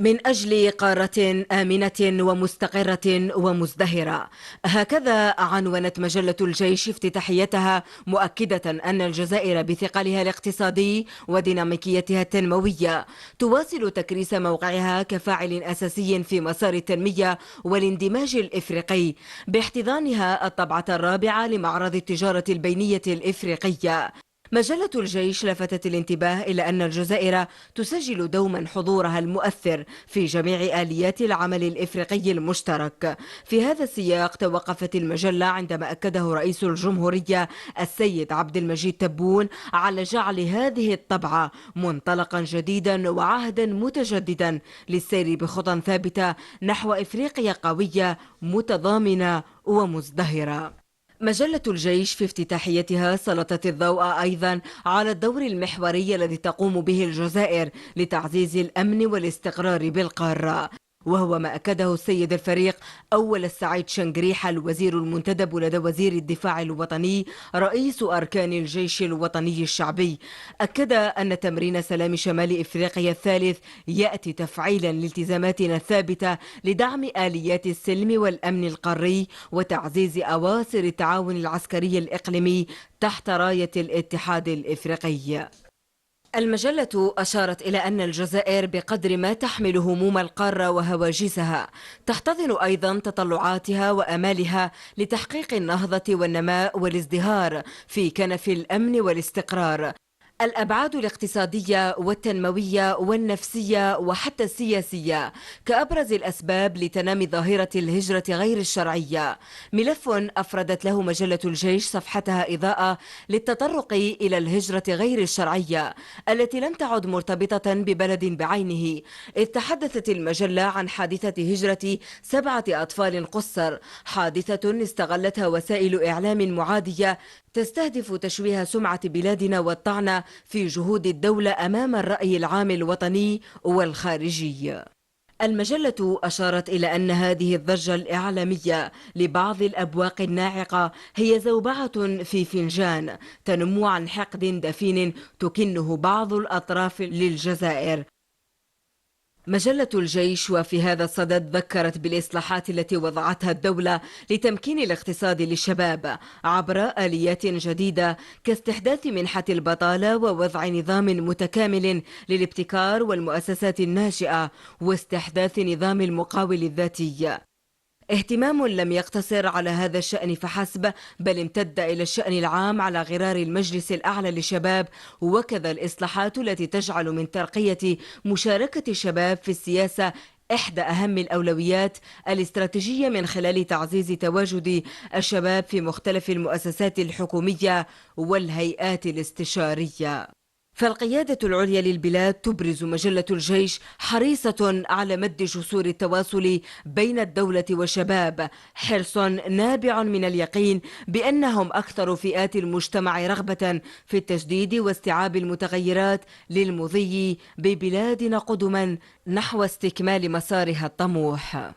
من أجل قارة آمنة ومستقرة ومزدهرة، هكذا عنونت مجلة الجيش افتتاحيتها، مؤكدة أن الجزائر بثقلها الاقتصادي وديناميكيتها التنموية تواصل تكريس موقعها كفاعل أساسي في مسار التنمية والاندماج الإفريقي، باحتضانها الطبعة الرابعة لمعرض التجارة البينية الإفريقية. مجلة الجيش لفتت الانتباه إلى أن الجزائر تسجل دوما حضورها المؤثر في جميع آليات العمل الإفريقي المشترك. في هذا السياق توقفت المجلة عندما أكده رئيس الجمهورية السيد عبد المجيد تبون على جعل هذه الطبعة منطلقا جديدا وعهدا متجددا للسير بخطى ثابتة نحو إفريقيا قوية متضامنة ومزدهرة. مجلة الجيش في افتتاحيتها سلطت الضوء أيضا على الدور المحوري الذي تقوم به الجزائر لتعزيز الأمن والاستقرار بالقارة، وهو ما أكده السيد الفريق أول السعيد شنقريحة الوزير المنتدب لدى وزير الدفاع الوطني رئيس أركان الجيش الوطني الشعبي. أكد أن تمرين سلام شمال إفريقيا الثالث يأتي تفعيلا لالتزاماتنا الثابتة لدعم آليات السلم والأمن القاري وتعزيز أواصر التعاون العسكري الإقليمي تحت راية الاتحاد الإفريقي. المجلة أشارت إلى أن الجزائر بقدر ما تحمل هموم القارة وهواجسها تحتضن أيضا تطلعاتها وأمالها لتحقيق النهضة والنماء والازدهار في كنف الأمن والاستقرار. الأبعاد الاقتصادية والتنموية والنفسية وحتى السياسية كأبرز الأسباب لتنامي ظاهرة الهجرة غير الشرعية، ملف أفردت له مجلة الجيش صفحتها إضاءة للتطرق إلى الهجرة غير الشرعية التي لم تعد مرتبطة ببلد بعينه، إذ تحدثت المجلة عن حادثة هجرة 7 أطفال قُصّر، حادثة استغلتها وسائل إعلام معادية تستهدف تشويه سمعة بلادنا والطعن في جهود الدولة أمام الرأي العام الوطني والخارجي. المجلة أشارت إلى أن هذه الضجة الإعلامية لبعض الأبواق الناعقة هي زوبعة في فنجان تنم عن حقد دفين تكنه بعض الأطراف للجزائر. مجلة الجيش وفي هذا الصدد ذكرت بالإصلاحات التي وضعتها الدولة لتمكين الاقتصاد للشباب عبر آليات جديدة كاستحداث منحة البطالة ووضع نظام متكامل للابتكار والمؤسسات الناشئة واستحداث نظام المقاول الذاتي. اهتمام لم يقتصر على هذا الشأن فحسب، بل امتد إلى الشأن العام على غرار المجلس الأعلى للشباب، وكذا الإصلاحات التي تجعل من ترقية مشاركة الشباب في السياسة إحدى أهم الأولويات الاستراتيجية من خلال تعزيز تواجد الشباب في مختلف المؤسسات الحكومية والهيئات الاستشارية. فالقيادة العليا للبلاد تبرز مجلة الجيش حريصة على مد جسور التواصل بين الدولة والشباب، حرص نابع من اليقين بأنهم أكثر فئات المجتمع رغبة في التجديد واستيعاب المتغيرات للمضي ببلادنا قدما نحو استكمال مسارها الطموح.